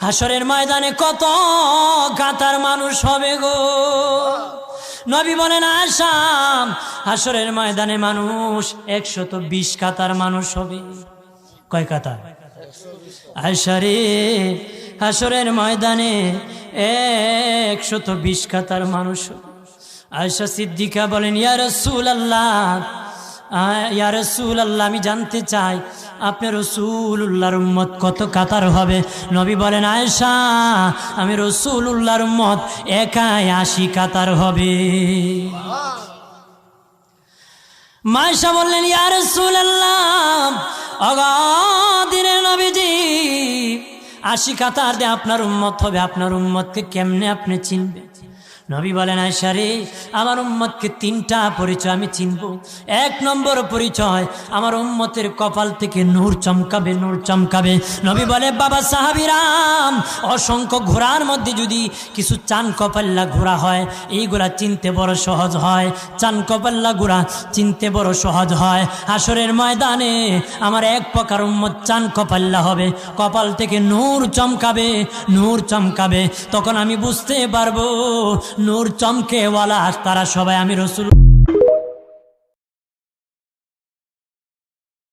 হাসরের ময়দানে কত কাতার মানুষ হবে গো। নবী বলেন আয়েশা, হাসরের ময়দানে মানুষ 120 কাতার মানুষ হবে। কয় কাতার? আয়েশা রে, হাসরের ময়দানে 120 কাতার মানুষ হবে। আয়েশা সিদ্দিকা বলেন ইয়া রাসূলুল্লাহ, ইয়া রাসূলুল্লাহ, আমি জানতে চাই আপনার রাসূলুল্লাহর উম্মত কত কাতার হবে? নবী বলেন আয়েশা, আমি রাসূলুল্লাহর উম্মত একাই 80 কাতার হবে। আয়েশা বললেন ইয়া রাসূলুল্লাহ, অগাদিনের নবীজি 80 কাতার দিয়ে আপনার উম্মত হবে, আপনার উম্মতকে কেমনে আপনি চিনবেন? নবী বলেন আয়েশা রে, আমার উম্মতকে 3টা পরিচয় আমি চিনব। 1 নম্বর পরিচয়, আমার উম্মতের কপাল থেকে নূর চমকাবে, নূর চমকাবে। নবী বলে বাবা সাহাবীরাম, অসংখ্য ঘোড়ার মধ্যে যদি কিছু চান কপাল্লা ঘোড়া হয়, এইগুলা চিনতে বড় সহজ হয়। চান কপাল্লা ঘোড়া চিনতে বড় সহজ হয়। হাসরের ময়দানে আমার 1 প্রকার উম্মত চান কপাল্লা হবে, কপাল থেকে নূর চমকাবে, নূর চমকাবে। তখন আমি বুঝতে পারবো নূর চমকেওয়ালা তারা সবাই আমি রাসূল।